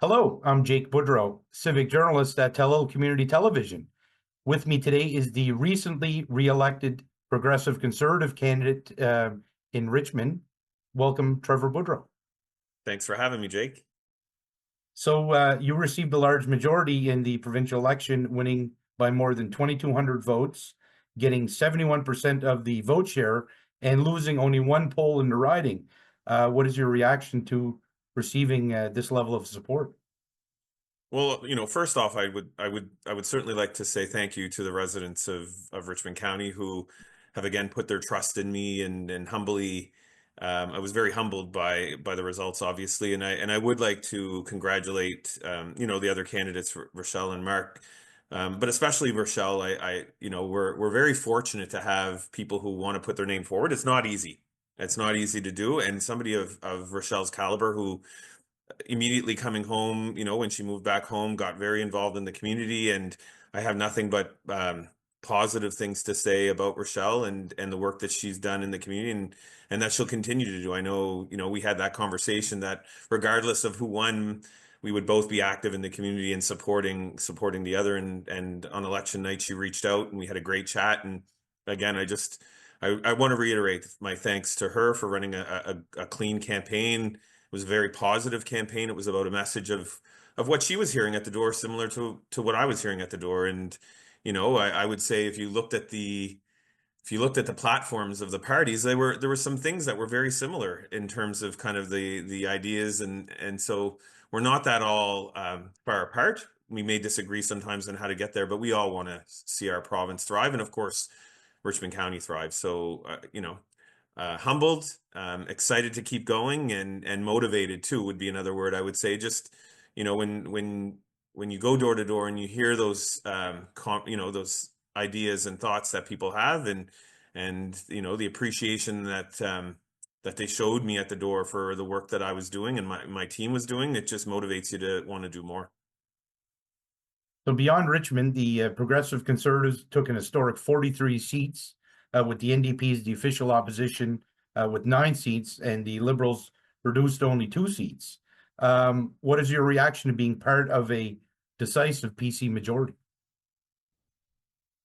Hello, I'm Jake Boudrot, Civic Journalist at Tello Community Television. With me today is the recently re-elected Progressive Conservative candidate in Richmond. Welcome, Trevor Boudreau. Thanks for having me, Jake. So you received a large majority in the provincial election, winning by more than 2,200 votes, getting 71% of the vote share, and losing only one poll in the riding. What is your reaction to receiving this level of support? Well, first off, I would certainly like to say thank you to the residents of Richmond County who have again put their trust in me and humbly. I was very humbled by the results, obviously, and I would like to congratulate the other candidates, Rochelle and Mark, but especially Rochelle. We're very fortunate to have people who want to put their name forward. It's not easy. It's not easy to do, and somebody of Rochelle's caliber who immediately coming home, when she moved back home, got very involved in the community. And I have nothing but positive things to say about Rochelle and the work that she's done in the community and that she'll continue to do. I know, we had that conversation that regardless of who won, we would both be active in the community and supporting the other. And on election night, she reached out and we had a great chat. And again, I want to reiterate my thanks to her for running a clean campaign. It was a very positive campaign. It was about a message of what she was hearing at the door, similar to what I was hearing at the door. And I would say if you looked at the platforms of the parties, there were some things that were very similar in terms of kind of the ideas, and so we're not that all far apart. We may disagree sometimes on how to get there, but we all want to see our province thrive, and of course, Richmond County thrive. So humbled, excited to keep going, and motivated too would be another word I would say. Just when you go door to door and you hear those those ideas and thoughts that people have, and the appreciation that they showed me at the door for the work that I was doing and my team was doing, it just motivates you to want to do more. So beyond Richmond, the Progressive Conservatives took an historic 43 seats, with the NDP as the official opposition with 9 seats, and the Liberals reduced to only 2 seats. What is your reaction to being part of a decisive PC majority?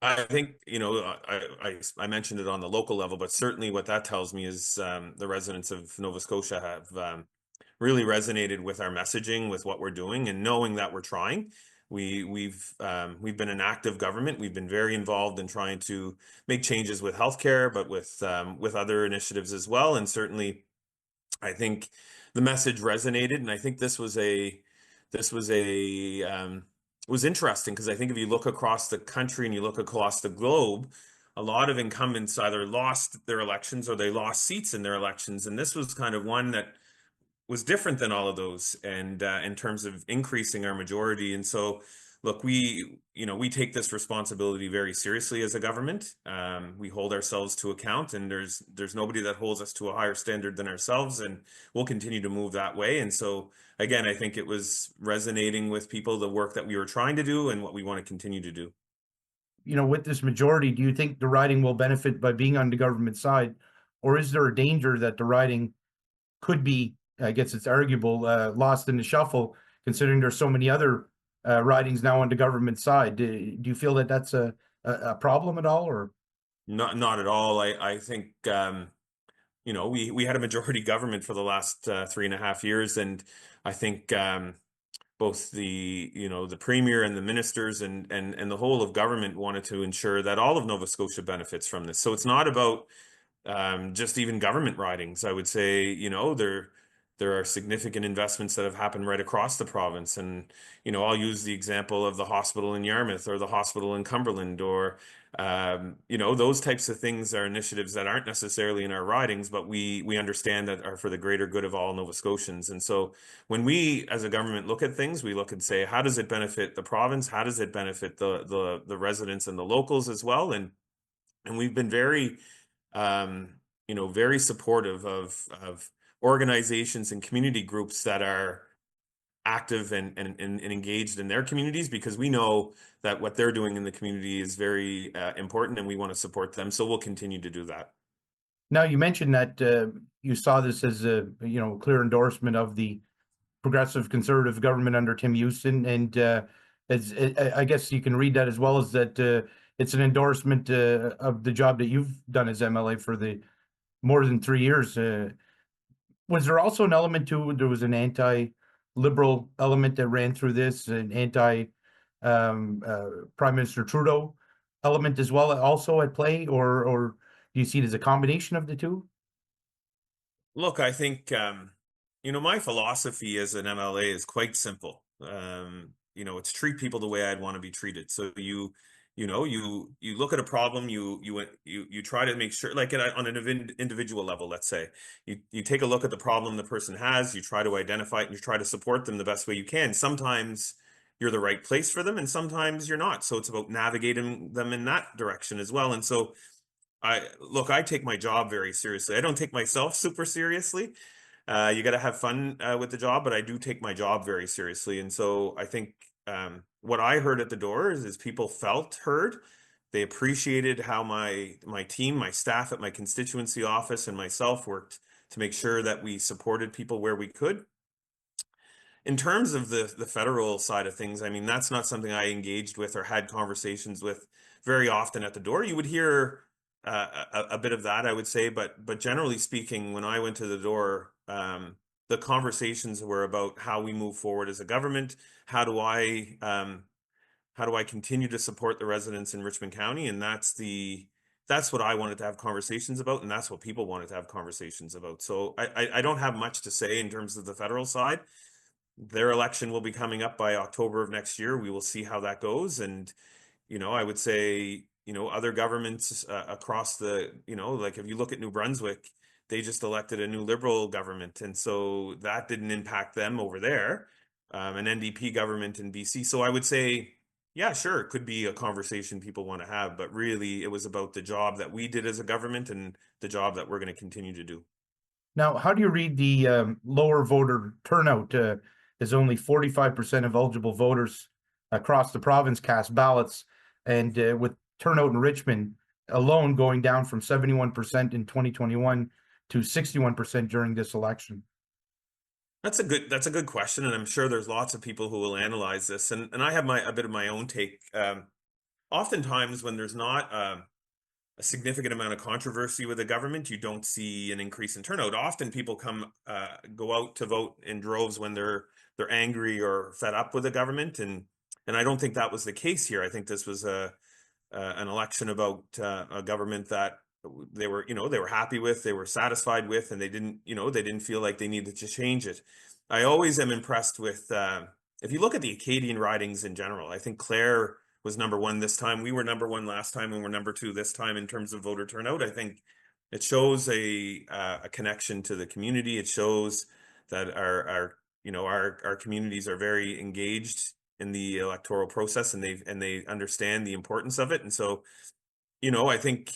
I think, I mentioned it on the local level, but certainly what that tells me is the residents of Nova Scotia have really resonated with our messaging, with what we're doing, and knowing that we're trying. We've been an active government. We've been very involved in trying to make changes with healthcare, but with other initiatives as well. And certainly, I think the message resonated, and I think this was was interesting because I think if you look across the country and you look across the globe, a lot of incumbents either lost their elections or they lost seats in their elections, and this was kind of one that was different than all of those, and in terms of increasing our majority. And so look, we take this responsibility very seriously as a government. We hold ourselves to account, and there's nobody that holds us to a higher standard than ourselves, and we'll continue to move that way. And so again, I think it was resonating with people, the work that we were trying to do and what we want to continue to do. With this majority, do you think the riding will benefit by being on the government side, or is there a danger that the riding could be, I guess it's arguable, lost in the shuffle, considering there's so many other ridings now on the government side? Do you feel that that's a problem at all, or? Not at all. I think we had a majority government for the last 3.5 years, and I think both the premier and the ministers and the whole of government wanted to ensure that all of Nova Scotia benefits from this. So it's not about just even government ridings. I would say there are significant investments that have happened right across the province, and I'll use the example of the hospital in Yarmouth or the hospital in Cumberland, or those types of things are initiatives that aren't necessarily in our ridings, but we understand that are for the greater good of all Nova Scotians. And so when we as a government look at things, we look and say, how does it benefit the province? How does it benefit the residents and the locals as well? And we've been very very supportive of organizations and community groups that are active and engaged in their communities, because we know that what they're doing in the community is very important, and we want to support them. So we'll continue to do that. Now, you mentioned that you saw this as a clear endorsement of the progressive conservative government under Tim Houston, and I guess you can read that as well as that it's an endorsement of the job that you've done as MLA for the more than 3 years. Was there also an element to there was an anti-liberal element that ran through this, an anti Prime Minister Trudeau element as well, also at play, or do you see it as a combination of the two? Look, I think my philosophy as an MLA is quite simple. It's treat people the way I'd want to be treated. So you look at a problem, you try to make sure, like on an individual level, let's say, you take a look at the problem the person has, you try to identify it, and you try to support them the best way you can. Sometimes you're the right place for them, and sometimes you're not. So it's about navigating them in that direction as well. And so I take my job very seriously. I don't take myself super seriously. You got to have fun with the job, but I do take my job very seriously. And so I think what I heard at the door is people felt heard. They appreciated how my team, my staff at my constituency office, and myself worked to make sure that we supported people where we could. In terms of the federal side of things, I mean, that's not something I engaged with or had conversations with very often at the door. You would hear a bit of that, I would say, but generally speaking, when I went to the door, the conversations were about how we move forward as a government. How do I continue to support the residents in Richmond County? And that's what I wanted to have conversations about, and that's what people wanted to have conversations about. So I don't have much to say in terms of the federal side. Their election will be coming up by October of next year. We will see how that goes. And, I would say, other governments across like if you look at New Brunswick, they just elected a new Liberal government. And so that didn't impact them over there, an NDP government in BC. So I would say, yeah, sure, it could be a conversation people want to have, but really it was about the job that we did as a government and the job that we're going to continue to do. Now, how do you read the lower voter turnout? As only 45% of eligible voters across the province cast ballots, and with turnout in Richmond alone going down from 71% in 2021 to 61% during this election. That's a good question, and I'm sure there's lots of people who will analyze this. And I have a bit of my own take. Oftentimes, when there's not a significant amount of controversy with the government, you don't see an increase in turnout. Often people go out to vote in droves when they're angry or fed up with the government, and I don't think that was the case here. I think this was an election about a government that they were happy with, they were satisfied with, and they didn't feel like they needed to change it. I always am impressed with if you look at the Acadian ridings in general. I think Clare was number one this time. We were number one last time, and we're number two this time in terms of voter turnout. I think it shows a connection to the community. It shows that our communities are very engaged in the electoral process, and they understand the importance of it. And so, I think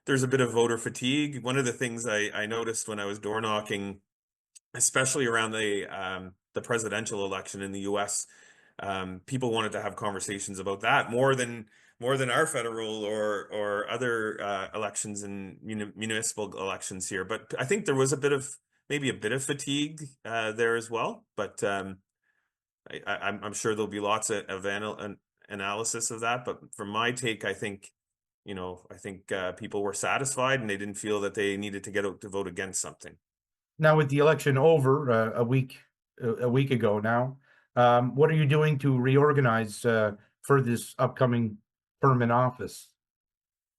there's a bit of voter fatigue. One of the things I noticed when I was door knocking, especially around the presidential election in the U.S., people wanted to have conversations about that more than our federal or other elections and municipal elections here. But I think there was maybe a bit of fatigue there as well. But I'm sure there'll be lots of analysis of that. But from my take, I think people were satisfied, and they didn't feel that they needed to get out to vote against something. Now, with the election over a week ago now, what are you doing to reorganize for this upcoming term in office?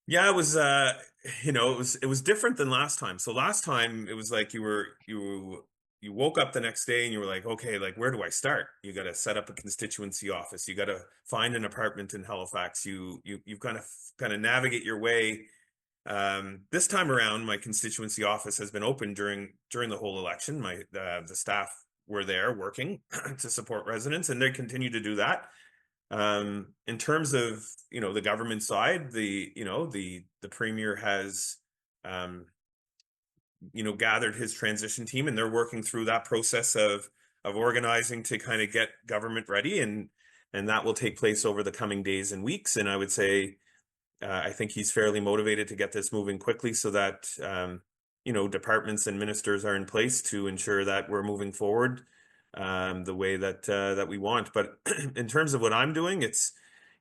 Yeah, it was it was different than last time. So last time it was like you woke up the next day and you were like, okay, like where do I start? You got to set up a constituency office. You got to find an apartment in Halifax. You kind of navigate your way. This time around, my constituency office has been open during the whole election. The staff were there working to support residents, and they continue to do that. In terms of the government side, the premier has gathered his transition team, and they're working through that process of organizing to kind of get government ready, and that will take place over the coming days and weeks. And I would say I think he's fairly motivated to get this moving quickly so that departments and ministers are in place to ensure that we're moving forward the way that we want. But in terms of what I'm doing, it's,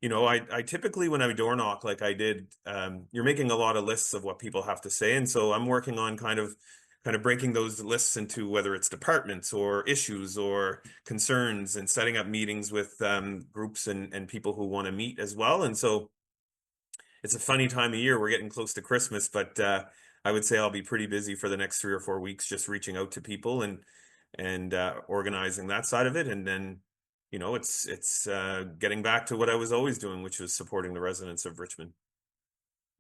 I typically, when I door knock like I did, you're making a lot of lists of what people have to say, and so I'm working on kind of breaking those lists into whether it's departments or issues or concerns, and setting up meetings with groups and people who want to meet as well. And so it's a funny time of year. We're getting close to Christmas, but I would say I'll be pretty busy for the next 3 or 4 weeks, just reaching out to people and organizing that side of it. And then, it's getting back to what I was always doing, which was supporting the residents of Richmond.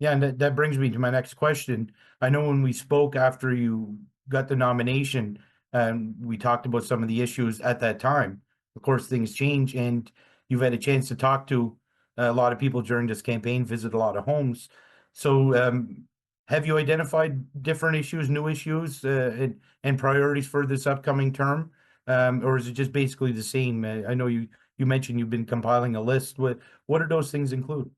Yeah, and that brings me to my next question. I know when we spoke after you got the nomination, we talked about some of the issues at that time. Of course, things change, and you've had a chance to talk to a lot of people during this campaign, visit a lot of homes. So, have you identified different issues, new issues, and priorities for this upcoming term? Or is it just basically the same? I know you mentioned you've been compiling a list. What do those things include?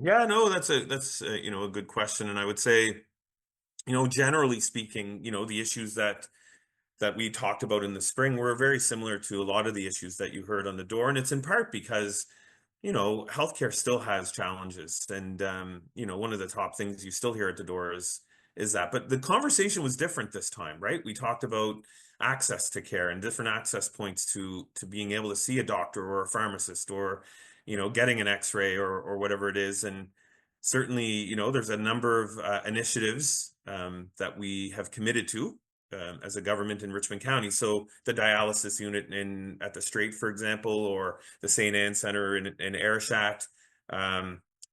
Yeah, no, that's a good question, and I would say, generally speaking, the issues that we talked about in the spring were very similar to a lot of the issues that you heard on the door, and it's in part because healthcare still has challenges, and one of the top things you still hear at the door is that. But the conversation was different this time, right? We talked about access to care and different access points to being able to see a doctor or a pharmacist, or getting an X-ray or whatever it is. And certainly, there's a number of initiatives that we have committed to as a government in Richmond County. So the dialysis unit at the Strait, for example, or the St. Anne Center in Ayrshire.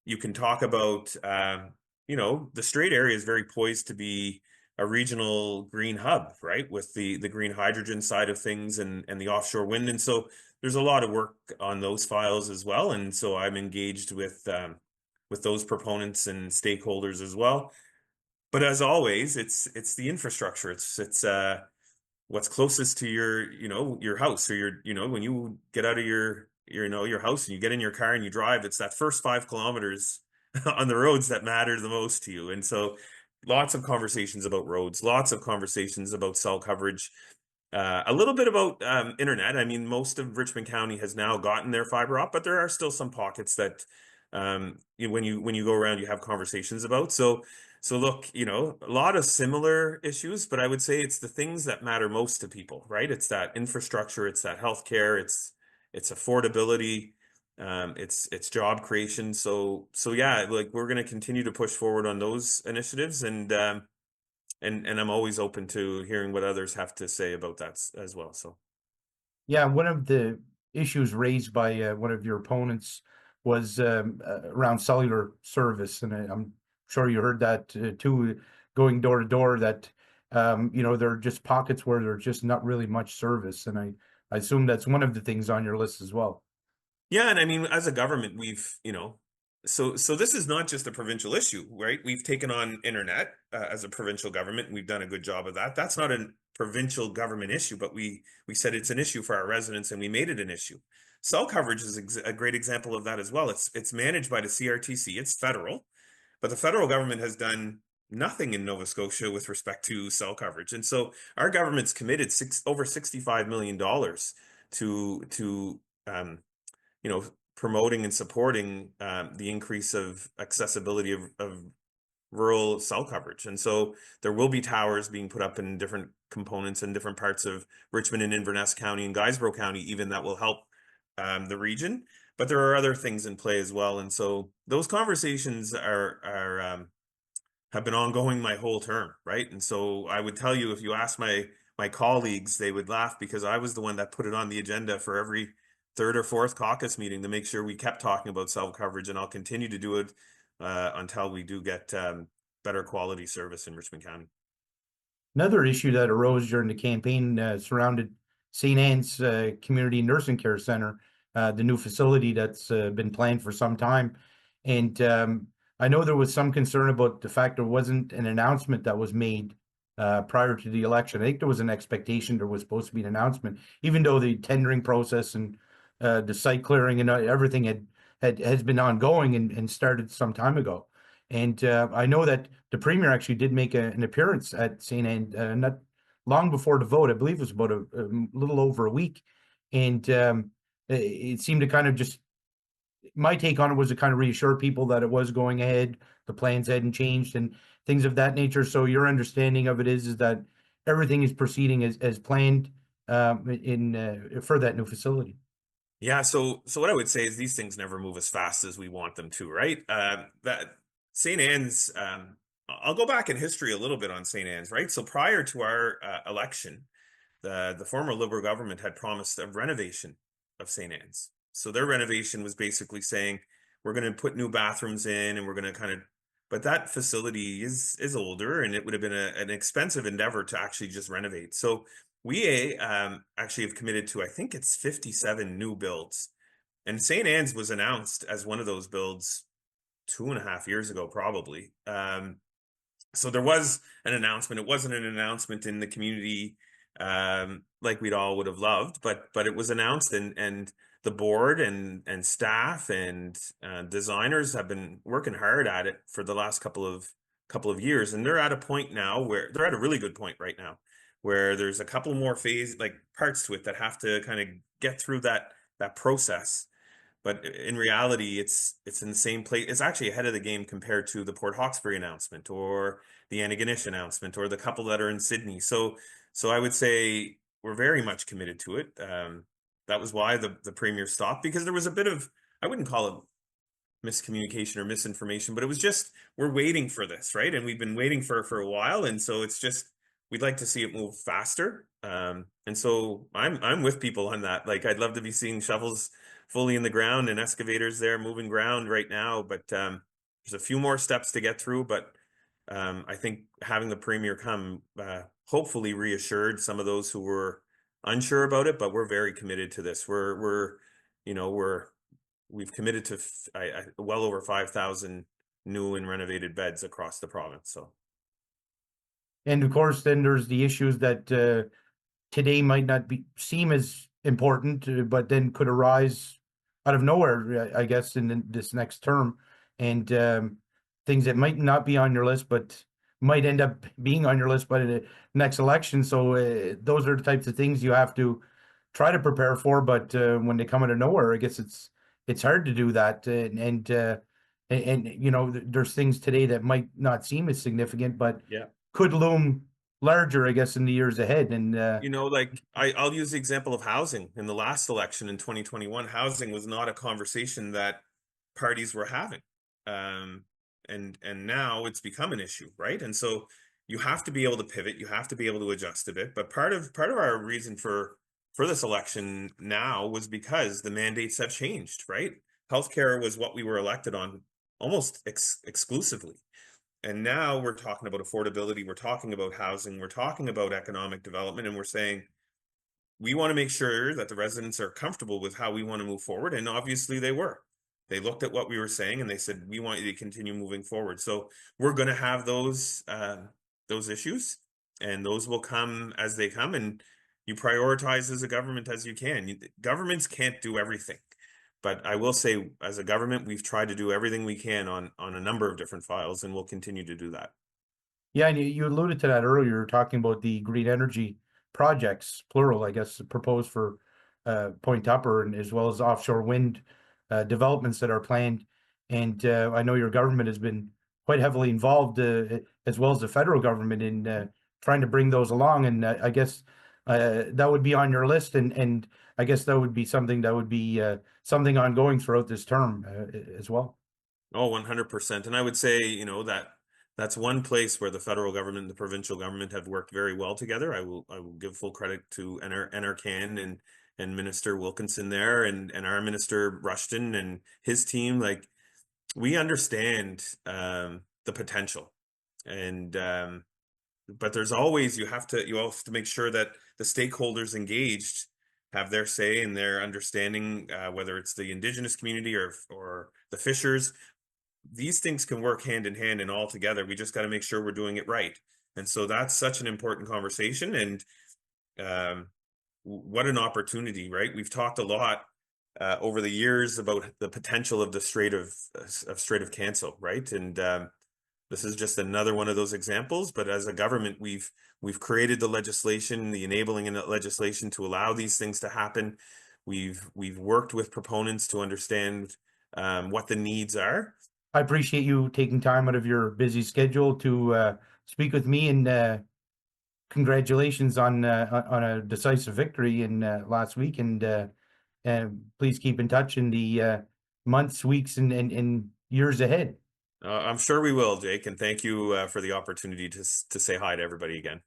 You can talk about, the Strait area is very poised to be a regional green hub, right? With the green hydrogen side of things and the offshore wind. And so there's a lot of work on those files as well. And so I'm engaged with those proponents and stakeholders as well. But as always, it's the infrastructure. It's what's closest to your house, or when you get out of your house and you get in your car and you drive, it's that first 5 kilometers on the roads that matter the most to you. And so lots of conversations about roads, lots of conversations about cell coverage, a little bit about internet. I mean, most of Richmond County has now gotten their fiber up, but there are still some pockets that when you go around, you have conversations about. So look, a lot of similar issues, but I would say it's the things that matter most to people, right? It's that infrastructure, it's that healthcare, it's affordability, it's job creation. So yeah, like we're going to continue to push forward on those initiatives, and I'm always open to hearing what others have to say about that as well. So Yeah, one of the issues raised by one of your opponents was around cellular service, and I'm sure you heard that too, going door to door. That there are just pockets where there's just not really much service, and I assume that's one of the things on your list as well. yeah, and I mean, as a government, so this is not just a provincial issue, right? We've taken on internet as a provincial government, and we've done a good job of that. That's not a provincial government issue, but we said it's an issue for our residents, and we made it an issue. Cell coverage is a great example of that as well. It's managed by the CRTC. It's federal, but the federal government has done nothing in Nova Scotia with respect to cell coverage, and so our government's committed over $65 million to promoting and supporting the increase of accessibility of rural cell coverage. And so there will be towers being put up in different components in different parts of Richmond and Inverness County and Guysborough County, even, that will help the region. But there are other things in play as well. And so those conversations have been ongoing my whole term, right? And so I would tell you, if you ask my colleagues, they would laugh, because I was the one that put it on the agenda for every third or fourth caucus meeting to make sure we kept talking about cell coverage, and I'll continue to do it until we do get better quality service in Richmond County. Another issue that arose during the campaign surrounded St. Anne's Community Nursing Care Center, the new facility that's been planned for some time. And I know there was some concern about the fact there wasn't an announcement that was made prior to the election. I think there was an expectation there was supposed to be an announcement, even though the tendering process and the site clearing and everything has been ongoing and started some time ago. And I know that the premier actually did make an appearance at St. Anne long before the vote. I believe it was about a little over a week. And it seemed to kind of just, my take on it was to kind of reassure people that it was going ahead, the plans hadn't changed and things of that nature. So your understanding of it is that everything is proceeding as planned for that new facility. Yeah, so what I would say is these things never move as fast as we want them to, right? That St. Anne's, I'll go back in history a little bit on St. Anne's, right? So prior to our election, the former Liberal government had promised a renovation of St. Anne's. So their renovation was basically saying we're going to put new bathrooms in, and we're going to kind of, but that facility is older, and it would have been an expensive endeavor to actually just renovate. So we actually have committed to, I think it's 57 new builds. And St. Anne's was announced as one of those builds 2.5 years ago, probably. So there was an announcement. It wasn't an announcement in the community like we'd all would have loved, but it was announced, and the board and staff and designers have been working hard at it for the last couple of years, and they're at a point now where they're at a really good point right now, where there's a couple more parts to it that have to kind of get through that process. But in reality, it's in the same place. It's actually ahead of the game compared to the Port Hawkesbury announcement or the Antigonish announcement or the couple that are in Sydney. So I would say we're very much committed to it. That was why the premier stopped, because there was a bit of, I wouldn't call it miscommunication or misinformation, but it was just, we're waiting for this, right? And we've been waiting for a while, and so it's just, we'd like to see it move faster. And so I'm with people on that. Like, I'd love to be seeing shovels fully in the ground and excavators there moving ground right now, but there's a few more steps to get through. But I think having the premier come hopefully reassured some of those who were unsure about it. But we're very committed to this. We've committed to well over 5,000 new and renovated beds across the province. So, And of course, then there's the issues that today might not seem as important, but then could arise out of nowhere, I guess, in this next term, and things that might not be on your list, but might end up being on your list by the next election. So those are the types of things you have to try to prepare for. But when they come out of nowhere, I guess it's hard to do that. And you know, there's things today that might not seem as significant, but yeah. could loom larger, I guess, in the years ahead. And Like I'll use the example of housing. In the last election in 2021, housing was not a conversation that parties were having. And now it's become an issue, right? And so you have to be able to pivot, you have to be able to adjust a bit. But part of our reason for this election now was because the mandates have changed, right? Healthcare was what we were elected on almost exclusively. And now we're talking about affordability, we're talking about housing, we're talking about economic development, and we're saying we want to make sure that the residents are comfortable with how we want to move forward. And obviously they were. They looked at what we were saying and they said, we want you to continue moving forward. So we're going to have those issues, and those will come as they come. And you prioritize as a government as you can. Governments can't do everything. But I will say, as a government, we've tried to do everything we can on a number of different files, and we'll continue to do that. yeah, and you alluded to that earlier, talking about the green energy projects, plural, I guess, proposed for Point Upper, and as well as offshore wind developments that are planned. And I know your government has been quite heavily involved, as well as the federal government, in trying to bring those along. And I guess that would be on your list, and I guess that would be something that would be something ongoing throughout this term as well. Oh, 100%. And I would say, that's one place where the federal government and the provincial government have worked very well together. I will give full credit to NRCan and Minister Wilkinson there, and our Minister Rushton and his team. Like, we understand the potential, and but there's always, you have to make sure that the stakeholders engaged have their say and their understanding, whether it's the Indigenous community or the fishers. These things can work hand in hand and all together. We just got to make sure we're doing it right. And so that's such an important conversation. And what an opportunity, right? We've talked a lot over the years about the potential of the Strait of Cancel, right? And the This is just another one of those examples, but as a government, we've created the legislation, the enabling legislation to allow these things to happen. We've worked with proponents to understand what the needs are. I appreciate you taking time out of your busy schedule to speak with me, and congratulations on a decisive victory in last week. And please keep in touch in the months, weeks, and years ahead. I'm sure we will, Jake, and thank you for the opportunity to say hi to everybody again.